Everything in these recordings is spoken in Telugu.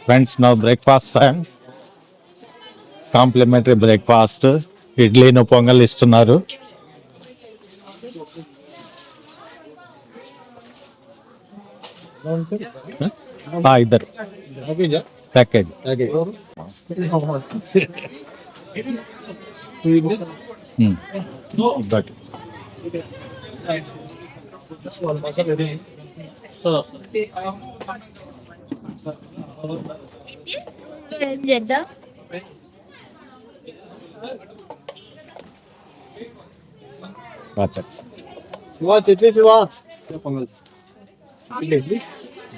ఫ్రెండ్స్ నా బ్రేక్ఫాస్ట్ టైం. Complimentary breakfast. ఇడ్లీను పొంగల్ ఇస్తున్నారు. ఇద్దరు ప్యాకేజ్. బట్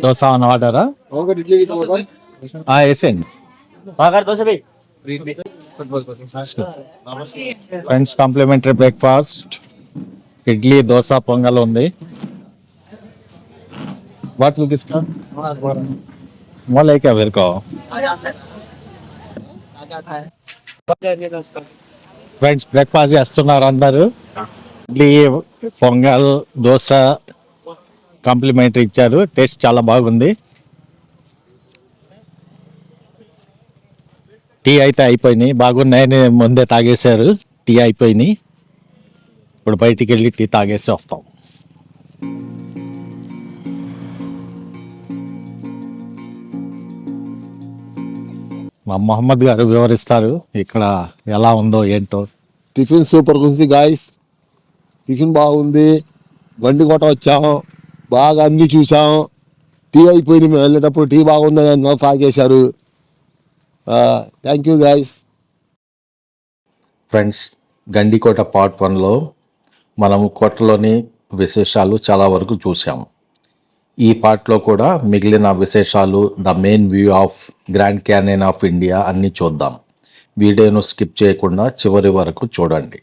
దోశ ఆన్ ఆర్డరా? వేసేయండి friends. Complimentary breakfast idli dosa pongal ఉంది. What will this come? వేరుకో. ఫ్రెండ్స్ బ్రేక్ఫాస్ట్ చేస్తున్నారు అందరు. ఇడ్లీ పొంగల్ దోశ కాంప్లిమెంటరీ ఇచ్చారు. టేస్ట్ చాలా బాగుంది. టీ అయితే అయిపోయినాయి. బాగున్నాయని ముందే తాగేశారు. టీ అయిపోయినాయి. ఇప్పుడు బయటికి వెళ్ళి టీ తాగేసి వస్తాం. మా మొహమ్మద్ గారు వివరిస్తారు ఇక్కడ ఎలా ఉందో ఏంటో. టిఫిన్ సూపర్ ఉంది గాయస్. టిఫిన్ బాగుంది. గండికోట వచ్చాం, బాగా అన్ని చూసాం. టీ అయిపోయింది. మేము వెళ్ళేటప్పుడు టీ బాగుందని తాగేశారు. Thank you guys. Friends Gandikota part 1లో మనము కోటలోని విశేషాలు చాలా వరకు చూసాము. ఈ పార్ట్లో కూడా మిగిలిన విశేషాలు, the main view of grand canyon of India అన్నీ చూద్దాం. వీడియోను స్కిప్ చేయకుండా చివరి వరకు చూడండి.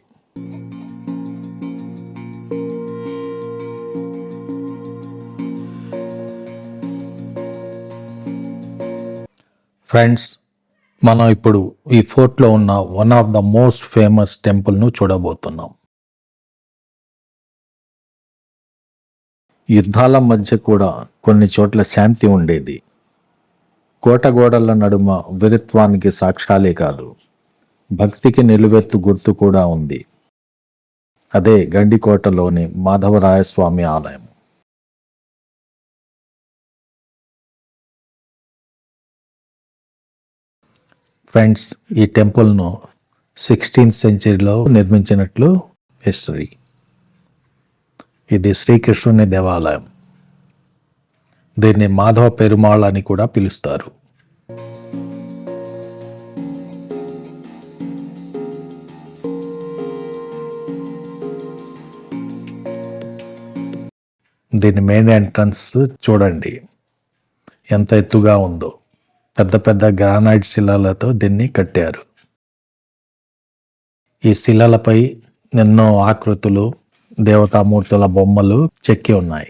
ఫ్రెండ్స్ మనం ఇప్పుడు ఈ ఫోర్ట్లో ఉన్న one of the most famous టెంపుల్ను చూడబోతున్నాం. యుద్ధాల మధ్య కూడా కొన్ని చోట్ల శాంతి ఉండేది. కోట గోడల నడుమ వీరత్వానికి సాక్ష్యాలే కాదు, భక్తికి నిలువెత్తు గుర్తు కూడా ఉంది. అదే గండికోటలోని మాధవరాయస్వామి ఆలయం. ఫ్రెండ్స్ ఈ టెంపుల్ను 16th సెంచరీలో నిర్మించినట్లు హిస్టరీ. ఇది శ్రీకృష్ణుని దేవాలయం. దీన్ని మాధవ పెరుమాళ్ అని కూడా పిలుస్తారు. దీని మెయిన్ ఎంట్రన్స్ చూడండి ఎంత ఎత్తుగా ఉందో. పెద్ద పెద్ద గ్రానైట్ శిలలతో దీన్ని కట్టారు. ఈ శిలలపై ఎన్నో ఆకృతులు, దేవతామూర్తుల బొమ్మలు చెక్కి ఉన్నాయి.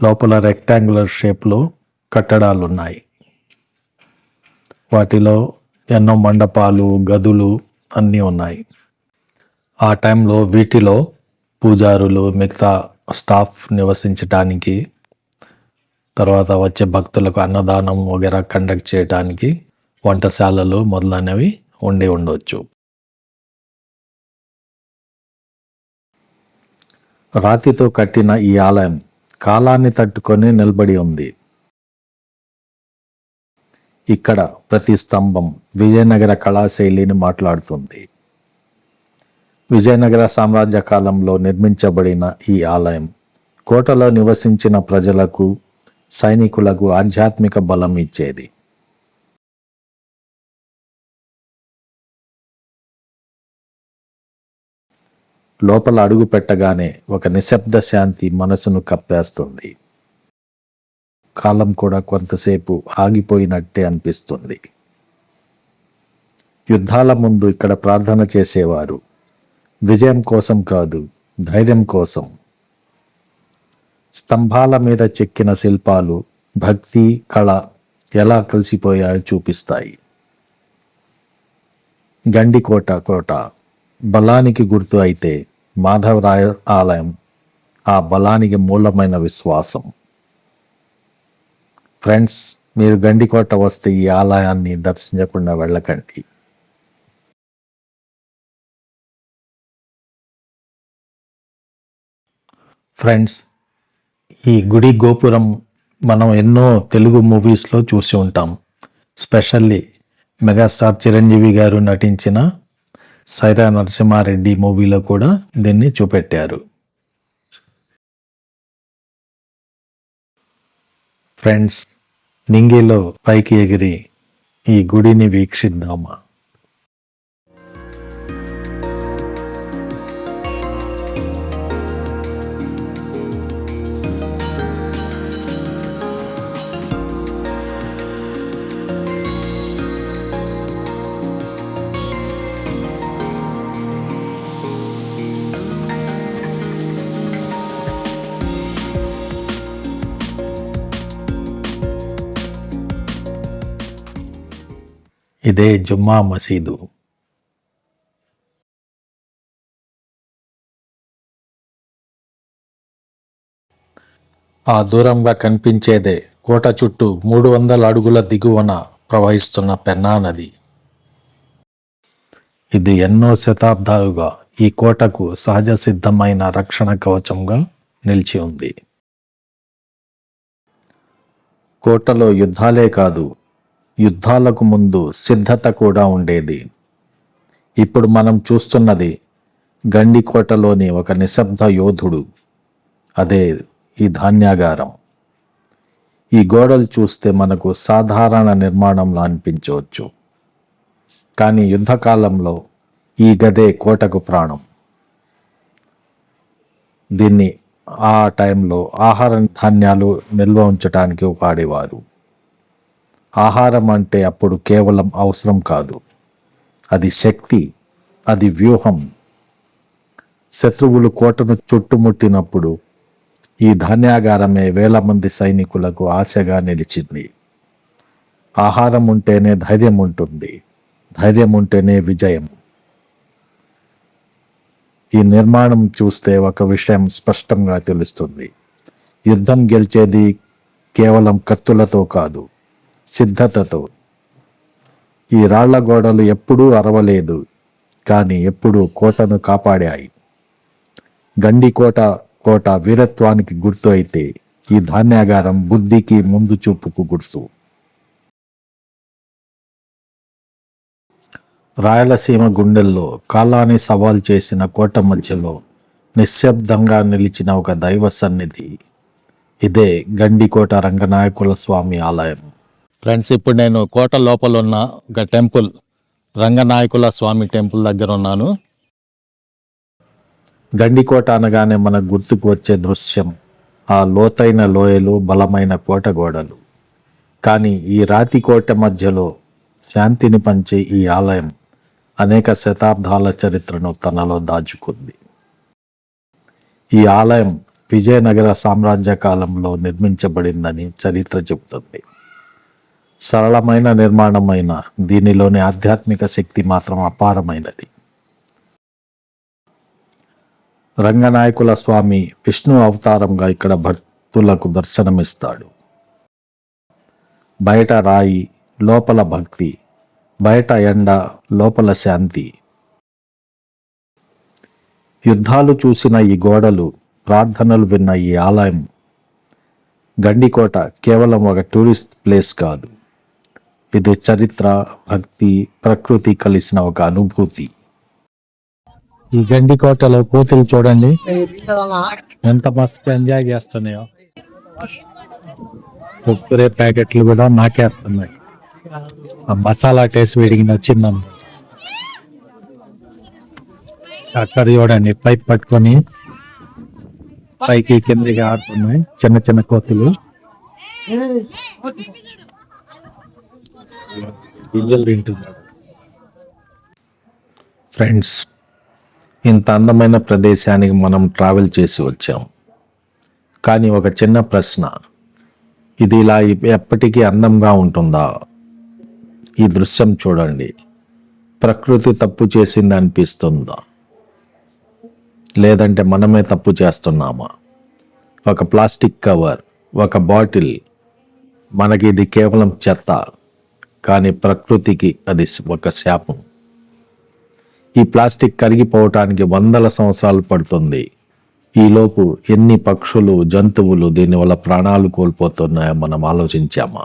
లోపల రెక్టాంగులర్ షేప్లో కట్టడాలు ఉన్నాయి. వాటిలో ఎన్నో మండపాలు, గదులు అన్నీ ఉన్నాయి. ఆ టైంలో వీటిలో పూజారులు, మిగతా స్టాఫ్ నివసించడానికి, తర్వాత వచ్చే భక్తులకు అన్నదానం వగేరా కండక్ట్ చేయడానికి వంటశాలలు మొదలైనవి ఉండి ఉండవచ్చు. రాతితో కట్టిన ఈ ఆలయం కాలాన్ని తట్టుకొని నిలబడి ఉంది. ఇక్కడ ప్రతి స్తంభం విజయనగర కళాశైలిని మాట్లాడుతుంది. విజయనగర సామ్రాజ్య కాలంలో నిర్మించబడిన ఈ ఆలయం కోటలో నివసించిన ప్రజలకు, సైనికులకు ఆధ్యాత్మిక బలం ఇచ్చేది. లోపల అడుగు పెట్టగానే ఒక నిశ్శబ్ద శాంతి మనసును కప్పేస్తుంది. కాలం కూడా కొంతసేపు ఆగిపోయినట్టే అనిపిస్తుంది. యుద్ధాల ముందు ఇక్కడ ప్రార్థన చేసేవారు. విజయం కోసం కాదు, ధైర్యం కోసం. స్తంభాల మీద చెక్కిన శిల్పాలు భక్తి, కళ ఎలా కలిసిపోయాయో చూపిస్తాయి. గండికోట కోట బలానికి గుర్తు అయితే, మాధవరాయ ఆలయం ఆ బలానికి మూలమైన విశ్వాసం. ఫ్రెండ్స్, మీరు గండికోట వస్తే ఈ ఆలయాన్ని దర్శించకుండా వెళ్ళకండి. ఫ్రెండ్స్, ఈ గుడి గోపురం మనం ఎన్నో తెలుగు మూవీస్లో చూసి ఉంటాం. స్పెషల్లీ మెగాస్టార్ చిరంజీవి గారు నటించిన సైరా నరసింహారెడ్డి మూవీలో కూడా దీన్ని చూపెట్టారు. ఫ్రెండ్స్, నింగిలో పైకి ఎగిరి ఈ గుడిని వీక్షిద్దామా? ఇదే జుమ్మా మసీదు. ఆ దూరంగా కనిపించేదే కోట చుట్టూ 300 అడుగుల దిగువన ప్రవహిస్తున్న పెన్నా నది. ఇది ఎన్నో శతాబ్దాలుగా ఈ కోటకు సహజ సిద్ధమైన రక్షణ కవచంగా నిలిచి ఉంది. కోటలో యుద్ధాలే కాదు, యుద్ధాలకు ముందు సిద్ధత కూడా ఉండేది. ఇప్పుడు మనం చూస్తున్నది గండికోటలోని ఒక నిశ్శబ్ద యోధుడు. అదే ఈ ధాన్యాగారం. ఈ గోడలు చూస్తే మనకు సాధారణ నిర్మాణంలో అనిపించవచ్చు, కానీ యుద్ధకాలంలో ఈ గదే కోటకు ప్రాణం. దీన్ని ఆ టైంలో ఆహార ధాన్యాలు నిల్వ ఉంచడానికి వాడేవారు. ఆహారం అంటే అప్పుడు కేవలం అవసరం కాదు, అది శక్తి, అది వ్యూహం. శత్రువులు కోటను చుట్టుముట్టినప్పుడు ఈ ధాన్యాగారమే వేల మంది సైనికులకు ఆశగా నిలిచింది. ఆహారం ఉంటేనే ధైర్యం ఉంటుంది, ధైర్యం ఉంటేనే విజయం. ఈ నిర్మాణం చూస్తే ఒక విషయం స్పష్టంగా తెలుస్తుంది. యుద్ధం గెలిచేది కేవలం కత్తులతో కాదు, సిద్ధతతో. ఈ రాళ్ల గోడలు ఎప్పుడూ అరవలేదు, కానీ ఎప్పుడూ కోటను కాపాడాయి. గండికోట కోట వీరత్వానికి గుర్తు అయితే, ఈ ధాన్యాగారం బుద్ధికి, ముందు చూపుకు గుర్తు. రాయలసీమ గుండెల్లో కాలాన్ని సవాల్ చేసిన కోట మధ్యలో నిశ్శబ్దంగా నిలిచిన ఒక దైవ సన్నిధి. ఇదే గండికోట రంగనాయకుల స్వామి ఆలయం. ఫ్రెండ్స్, ఇప్పుడు నేను కోట లోపల ఉన్న ఒక టెంపుల్, రంగనాయకుల స్వామి టెంపుల్ దగ్గర ఉన్నాను. గండికోట అనగానే మనకు గుర్తుకు వచ్చే దృశ్యం ఆ లోతైన లోయలు, బలమైన కోట గోడలు. కానీ ఈ రాతి కోట మధ్యలో శాంతిని పంచే ఈ ఆలయం అనేక శతాబ్దాల చరిత్రను తనలో దాచుకుంది. ఈ ఆలయం విజయనగర సామ్రాజ్య కాలంలో నిర్మించబడిందని చరిత్ర చెబుతుంది. సరళమైన నిర్మాణమైన దీనిలోని ఆధ్యాత్మిక శక్తి మాత్రం అపారమైనది. రంగనాయకుల స్వామి విష్ణు అవతారంగా ఇక్కడ భక్తులకు దర్శనమిస్తాడు. బయట రాయి, లోపల భక్తి. బయట ఎండ, లోపల శాంతి. యుద్ధాలు చూసిన ఈ గోడలు, ప్రార్థనలు విన్న ఈ ఆలయం. గండికోట కేవలం ఒక టూరిస్ట్ ప్లేస్ కాదు, ఇది చరిత్ర, భక్తి, ప్రకృతి కలిసిన ఒక అనుభూతి. ఈ గండికోటలో కోతులు చూడండి ఎంత మస్తు ఎంజాయ్ చేస్తున్నాయో. కుక్కరే ప్యాకెట్లు కూడా నాకేస్తున్నాయి. ఆ మసాలా టేస్ట్ వీడికి నచ్చిందన్న. అక్కడ చూడండి పైప్ పట్టుకొని పైకి కిందకి ఆడుతున్నాయి చిన్న చిన్న కోతులు. గింజలు తింటున్నాడు. ఫ్రెండ్స్, ఇంత అందమైన ప్రదేశానికి మనం ట్రావెల్ చేసి వచ్చాం. కానీ ఒక చిన్న ప్రశ్న, ఇది ఇలా ఎప్పటికీ అందంగా ఉంటుందా? ఈ దృశ్యం చూడండి, ప్రకృతి తప్పు చేసింది అనిపిస్తుందా, లేదంటే మనమే తప్పు చేస్తున్నామా? ఒక ప్లాస్టిక్ కవర్, ఒక బాటిల్, మనకి ఇది కేవలం చెత్త, కానీ ప్రకృతికి అది ఒక శాపం. ఈ ప్లాస్టిక్ కరిగిపోవటానికి వందల సంవత్సరాలు పడుతుంది. ఈలోపు ఎన్ని పక్షులు, జంతువులు దీనివల్ల ప్రాణాలు కోల్పోతున్నాయో మనం ఆలోచించామా?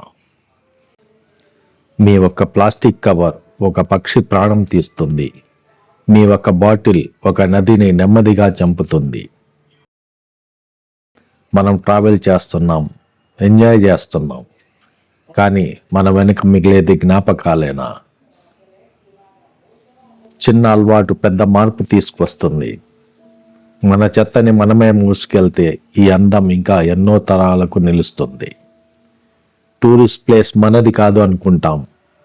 మీ ఒక్క ప్లాస్టిక్ కవర్ ఒక పక్షి ప్రాణం తీస్తుంది. మీ ఒక్క బాటిల్ ఒక నదిని నెమ్మదిగా చంపుతుంది. మనం ట్రావెల్ చేస్తున్నాం, ఎంజాయ్ చేస్తున్నాం, కానీ మన వెనుక మిగిలేది జ్ఞాపకాలేనా? చిన్న అలవాటు పెద్ద మార్పు తీసుకొస్తుంది. మన చెత్తని మనమే మూసుకెళ్తే ఈ అందం ఇంకా ఎన్నో తరాలకు నిలుస్తుంది. టూరిస్ట్ ప్లేస్ మనది కాదు అనుకుంటాం,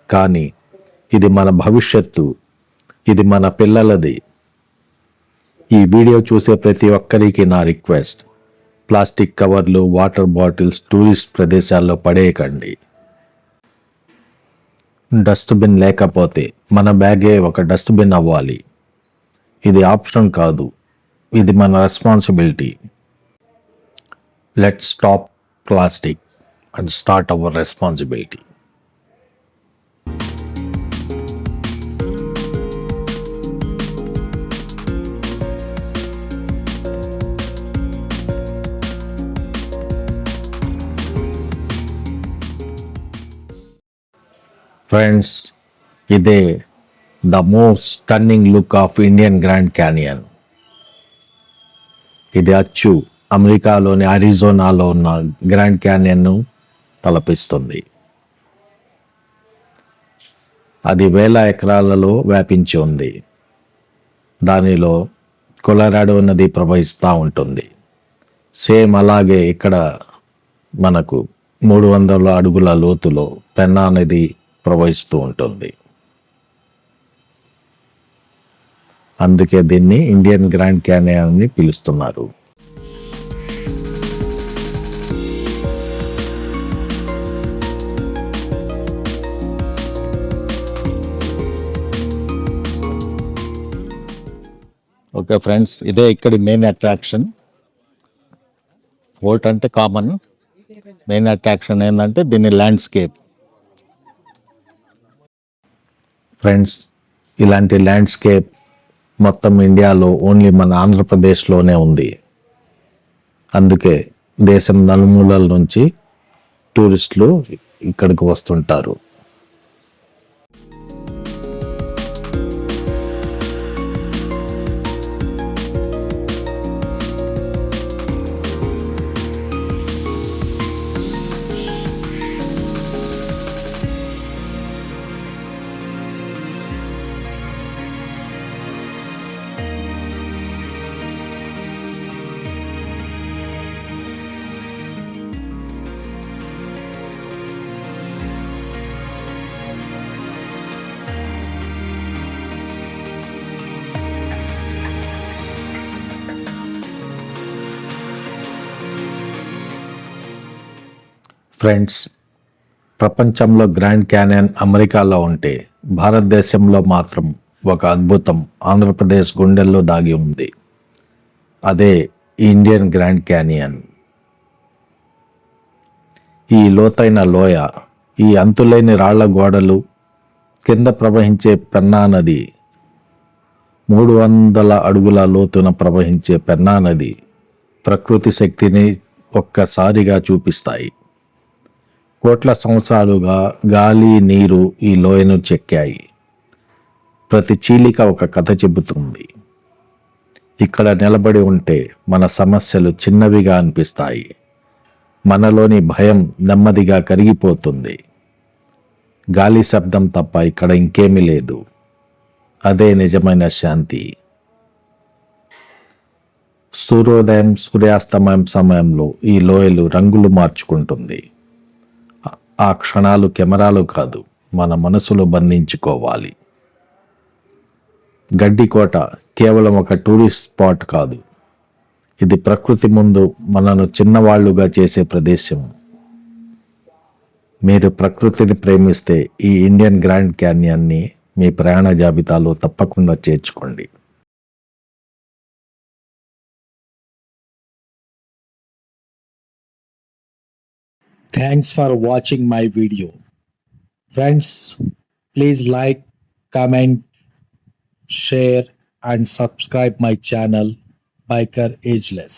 కానీ ఇది మన భవిష్యత్తు, ఇది మన పిల్లలది. ఈ వీడియో చూసే ప్రతి ఒక్కరికి నా రిక్వెస్ట్, ప్లాస్టిక్ కవర్లు, వాటర్ బాటిల్స్ టూరిస్ట్ ప్రదేశాల్లో పడేయకండి. డస్ట్బిన్ లేకపోతే మన బ్యాగే ఒక డస్ట్బిన్ అవ్వాలి. ఇది ఆప్షన్ కాదు, ఇది మన responsibility. Let's stop plastic and start our responsibility. Friends, ఇదే the most stunning look of Indian Grand Canyon. ఇది అచ్చు అమెరికాలోని అరిజోనాలో ఉన్న గ్రాండ్ క్యానియన్ను తలపిస్తుంది. అది వేల ఎకరాలలో వ్యాపించి ఉంది. దానిలో కొలరాడో నది ప్రవహిస్తూ ఉంటుంది. సేమ్ అలాగే ఇక్కడ మనకు 300 అడుగుల లోతులో పెన్నా నది ప్రవహిస్తూ ఉంటుంది. అందుకే దీన్ని ఇండియన్ గ్రాండ్ క్యానియన్ అని పిలుస్తున్నారు. ఓకే ఫ్రెండ్స్, ఇదే ఇక్కడి మెయిన్ అట్రాక్షన్. ఫోర్ట్ అంటే కామన్, మెయిన్ అట్రాక్షన్ ఏంటంటే దీని ల్యాండ్స్కేప్. ఫ్రెండ్స్, ఇలాంటి ల్యాండ్స్కేప్ మొత్తం ఇండియాలో ఓన్లీ మన ఆంధ్రప్రదేశ్లోనే ఉంది. అందుకే దేశం నలుమూలల నుంచి టూరిస్టులు ఇక్కడికి వస్తుంటారు. ఫ్రెండ్స్, ప్రపంచంలో గ్రాండ్ క్యానియన్ అమెరికాలో ఉంటే భారతదేశంలో మాత్రం ఒక అద్భుతం ఆంధ్రప్రదేశ్ గుండెల్లో దాగి ఉంది. అదే ఇండియన్ గ్రాండ్ క్యానియన్. ఈ లోతైన లోయ, ఈ అంతులేని రాళ్ల గోడలు, కింద ప్రవహించే పెన్నా నది, 300 అడుగుల లోతున ప్రవహించే పెన్నా నది ప్రకృతి శక్తిని ఒక్కసారిగా చూపిస్తాయి. కోట్ల సంవత్సరాలుగా గాలి, నీరు ఈ లోయను చెక్కాయి. ప్రతి చీలిక ఒక కథ చెబుతుంది. ఇక్కడ నిలబడి ఉంటే మన సమస్యలు చిన్నవిగా అనిపిస్తాయి. మనలోని భయం నెమ్మదిగా కరిగిపోతుంది. గాలి శబ్దం తప్ప ఇక్కడ ఇంకేమీ లేదు. అదే నిజమైన శాంతి. సూర్యోదయం సూర్యాస్తమయం సమయంలో ఈ లోయలు రంగులు మార్చుకుంటుంది. ఆ క్షణాలు కెమెరాలు కాదు, మన మనసులో బంధించుకోవాలి. గడ్డికోట కేవలం ఒక టూరిస్ట్ స్పాట్ కాదు, ఇది ప్రకృతి ముందు మనను చిన్నవాళ్లుగా చేసే ప్రదేశం. మీరు ప్రకృతిని ప్రేమిస్తే ఈ ఇండియన్ గ్రాండ్ క్యాన్యన్ని మీ ప్రయాణ జాబితాలో తప్పకుండా చేర్చుకోండి. Thanks for watching my video. Friends, please like, comment, share and subscribe my channel Biker Ageless.